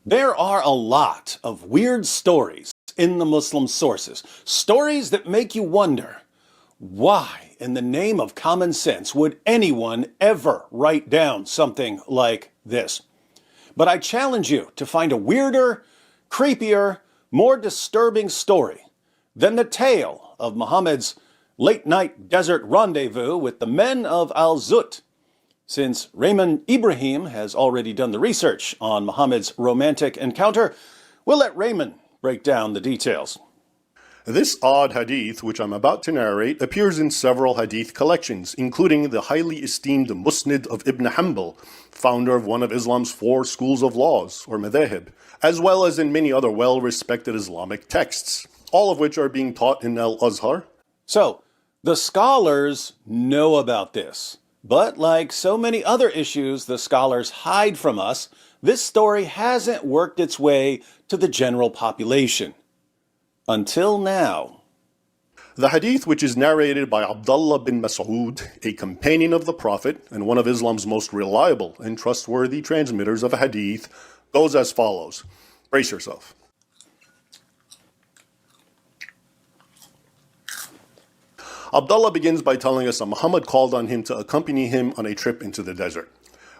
There are a lot of weird stories in the Muslim sources. Stories that make you wonder, why in the name of common sense would anyone ever write down something like this? But I challenge you to find a weirder, creepier, more disturbing story than the tale of Muhammad's late-night desert rendezvous with the men of Al-Zut. Since Raymond Ibrahim has already done the research on Muhammad's romantic encounter, we'll let Raymond break down the details. This odd hadith, which I'm about to narrate, appears in several hadith collections, including the highly esteemed Musnad of Ibn Hanbal, founder of one of Islam's 4 schools of laws, or madhahib, as well as in many other well-respected Islamic texts, all of which are being taught in Al-Azhar. So, the scholars know about this. But like so many other issues the scholars hide from us, this story hasn't worked its way to the general population. Until now. The hadith, which is narrated by Abdullah bin Mas'ud, a companion of the Prophet and one of Islam's most reliable and trustworthy transmitters of a hadith, goes as follows. Brace yourself. Abdullah begins by telling us that Muhammad called on him to accompany him on a trip into the desert.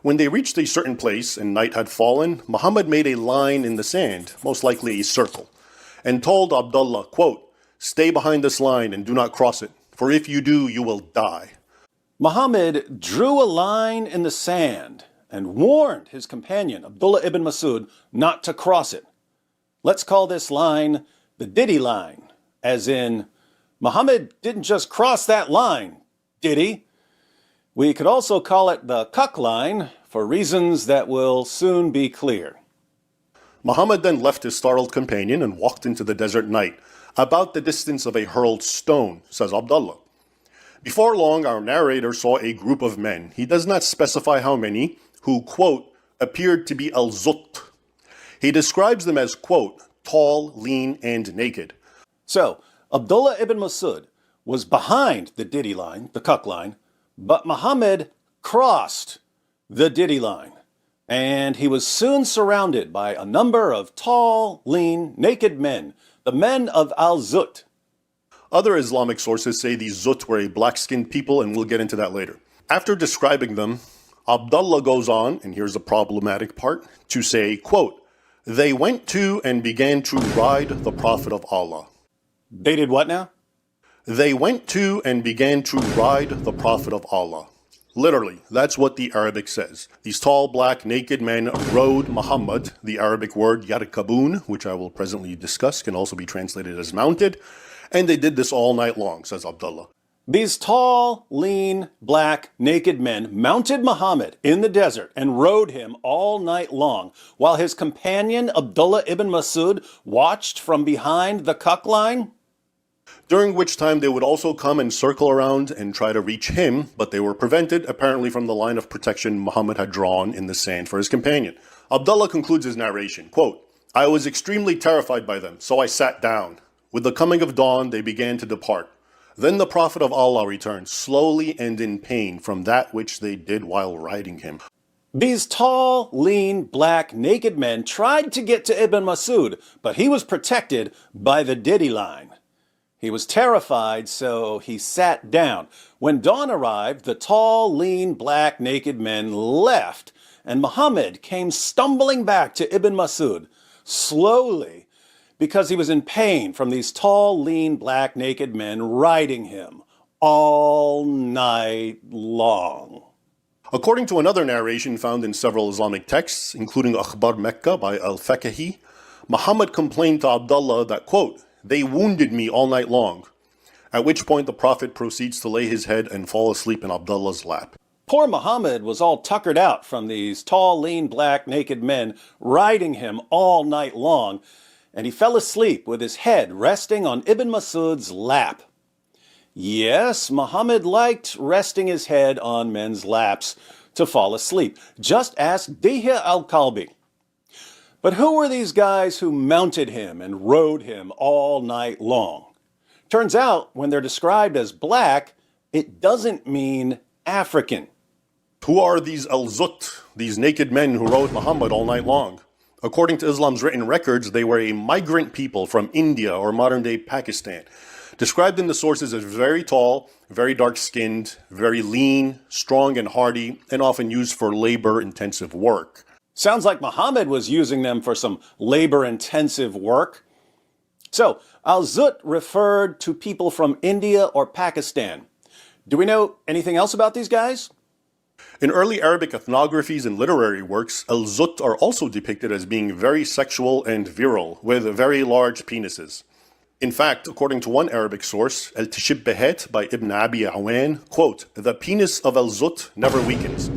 When they reached a certain place and night had fallen, Muhammad made a line in the sand, most likely a circle, and told Abdullah, quote, "Stay behind this line and do not cross it, for if you do, you will die." Muhammad drew a line in the sand and warned his companion, Abdullah ibn Mas'ud, not to cross it. Let's call this line the Diddy line, as in, Muhammad didn't just cross that line, did he? We could also call it the cuck line for reasons that will soon be clear. Muhammad then left his startled companion and walked into the desert night, about the distance of a hurled stone, says Abdullah. Before long, our narrator saw a group of men, he does not specify how many, who, quote, appeared to be al-Zut. He describes them as, quote, tall, lean, and naked. So, Abdullah ibn Mas'ud was behind the Diddy line, the cuck line, but Muhammad crossed the Diddy line. And he was soon surrounded by a number of tall, lean, naked men, the men of Al-Zut. Other Islamic sources say these Zut were a black-skinned people, and we'll get into that later. After describing them, Abdullah goes on, and here's the problematic part, to say, quote, "They went to and began to ride the Prophet of Allah." They did what now? They went to and began to ride the Prophet of Allah. Literally, that's what the Arabic says. These tall, black, naked men rode Muhammad. The Arabic word yarkabun, which I will presently discuss, can also be translated as mounted. And they did this all night long, says Abdullah. These tall, lean, black, naked men mounted Muhammad in the desert and rode him all night long, while his companion Abdullah ibn Mas'ud watched from behind the cuck line? During which time they would also come and circle around and try to reach him, but they were prevented, apparently from the line of protection Muhammad had drawn in the sand for his companion. Abdullah concludes his narration, quote, "I was extremely terrified by them, so I sat down. With the coming of dawn, they began to depart. Then the Prophet of Allah returned, slowly and in pain from that which they did while riding him." These tall, lean, black, naked men tried to get to Ibn Mas'ud, but he was protected by the Diddy line. He was terrified, so he sat down. When dawn arrived, the tall, lean, black, naked men left, and Muhammad came stumbling back to Ibn Mas'ud, slowly, because he was in pain from these tall, lean, black, naked men riding him all night long. According to another narration found in several Islamic texts, including Akhbar Mecca by Al-Fakahi, Muhammad complained to Abdullah that, quote, "They wounded me all night long," at which point the Prophet proceeds to lay his head and fall asleep in Abdullah's lap. Poor Muhammad was all tuckered out from these tall, lean, black, naked men riding him all night long, and he fell asleep with his head resting on Ibn Mas'ud's lap. Yes, Muhammad liked resting his head on men's laps to fall asleep. Just ask Dihya al-Kalbi. But who were these guys who mounted him and rode him all night long? Turns out, when they're described as black, it doesn't mean African. Who are these al-Zut, these naked men who rode Muhammad all night long? According to Islam's written records, they were a migrant people from India or modern-day Pakistan, described in the sources as very tall, very dark-skinned, very lean, strong and hardy, and often used for labor-intensive work. Sounds like Muhammad was using them for some labor-intensive work. So, al-Zut referred to people from India or Pakistan. Do we know anything else about these guys? In early Arabic ethnographies and literary works, al-Zut are also depicted as being very sexual and virile, with very large penises. In fact, according to one Arabic source, etet by Ibn Abi Awan, quote, "The penis of al-Zut never weakens,"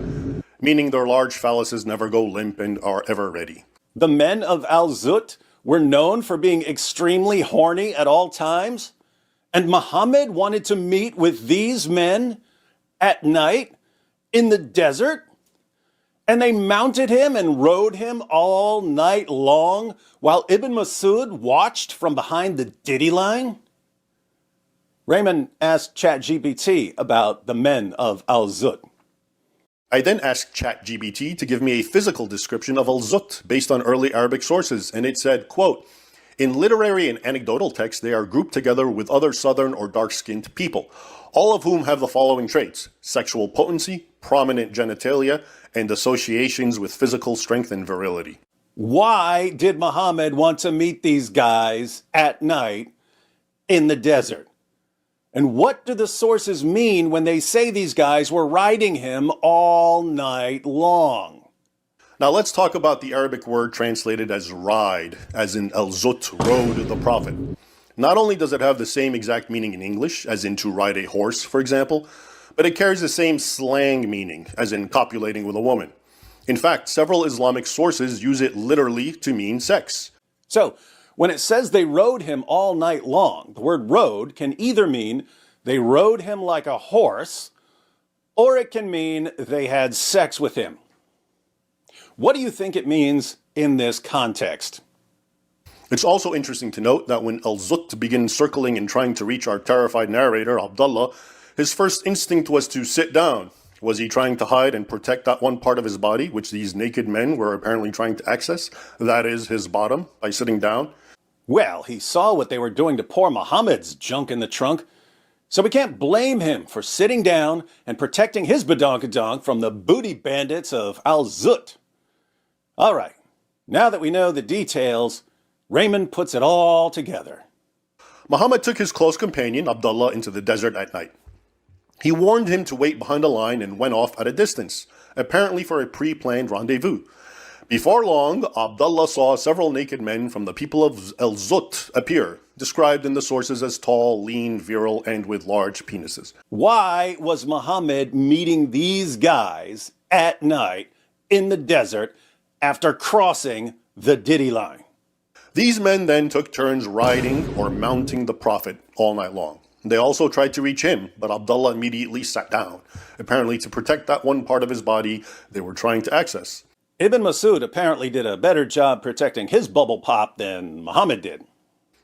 meaning their large phalluses never go limp and are ever ready. The men of al-Zut were known for being extremely horny at all times, and Muhammad wanted to meet with these men at night in the desert, and they mounted him and rode him all night long while Ibn Masud watched from behind the ditty line? Raymond asked ChatGPT about the men of al-Zut. I then asked ChatGPT to give me a physical description of al-Zut based on early Arabic sources, and it said, quote, "In literary and anecdotal texts, they are grouped together with other southern or dark-skinned people, all of whom have the following traits: sexual potency, prominent genitalia, and associations with physical strength and virility." Why did Muhammad want to meet these guys at night in the desert? And what do the sources mean when they say these guys were riding him all night long? Now let's talk about the Arabic word translated as ride, as in al-Zut rode the prophet. Not only does it have the same exact meaning in English, as in to ride a horse, for example, but it carries the same slang meaning, as in copulating with a woman. In fact, several Islamic sources use it literally to mean sex. So, when it says they rode him all night long, the word rode can either mean they rode him like a horse, or it can mean they had sex with him. What do you think it means in this context? It's also interesting to note that when al-Zut begins circling and trying to reach our terrified narrator, Abdullah, his first instinct was to sit down. Was he trying to hide and protect that one part of his body, which these naked men were apparently trying to access? That is, his bottom, by sitting down? Well, he saw what they were doing to poor Muhammad's junk in the trunk, so we can't blame him for sitting down and protecting his badonkadonk from the booty bandits of al-Zut. All right, now that we know the details, Raymond puts it all together. Muhammad took his close companion, Abdullah, into the desert at night. He warned him to wait behind a line and went off at a distance, apparently for a pre-planned rendezvous. Before long, Abdullah saw several naked men from the people of al-Zut appear, described in the sources as tall, lean, virile, and with large penises. Why was Muhammad meeting these guys at night in the desert after crossing the ditty line? These men then took turns riding or mounting the prophet all night long. They also tried to reach him, but Abdullah immediately sat down, apparently to protect that one part of his body they were trying to access. Ibn Masud apparently did a better job protecting his bubble pop than Muhammad did.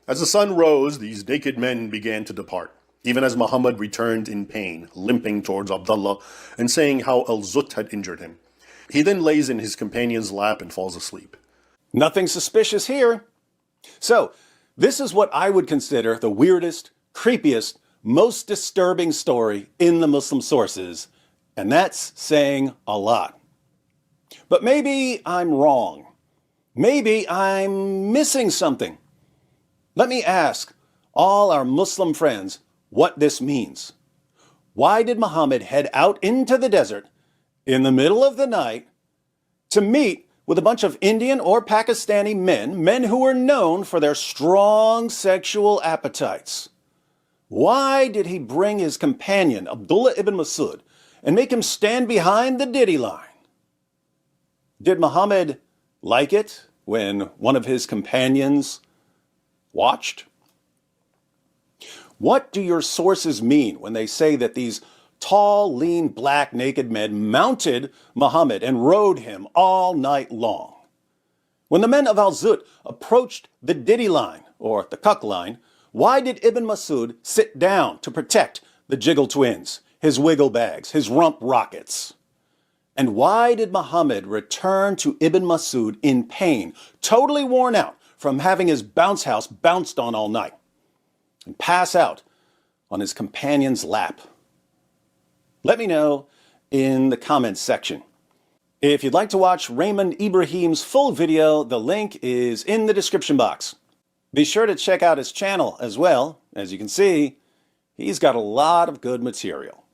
As the sun rose, these naked men began to depart, even as Muhammad returned in pain, limping towards Abdullah and saying how al-Zut had injured him. He then lays in his companion's lap and falls asleep. Nothing suspicious here. So, this is what I would consider the weirdest, creepiest, most disturbing story in the Muslim sources, and that's saying a lot. But maybe I'm wrong. Maybe I'm missing something. Let me ask all our Muslim friends what this means. Why did Muhammad head out into the desert in the middle of the night to meet with a bunch of Indian or Pakistani men who were known for their strong sexual appetites? Why did he bring his companion, Abdullah ibn Masud, and make him stand behind the ditty line? Did Muhammad like it when one of his companions watched? What do your sources mean when they say that these tall, lean, black, naked men mounted Muhammad and rode him all night long? When the men of al-Zut approached the ditty line, or the cuck line, why did Ibn Masud sit down to protect the jiggle twins, his wiggle bags, his rump rockets? And why did Muhammad return to Ibn Masud in pain, totally worn out from having his bounce house bounced on all night, and pass out on his companion's lap? Let me know in the comments section. If you'd like to watch Raymond Ibrahim's full video, the link is in the description box. Be sure to check out his channel as well. As you can see, he's got a lot of good material.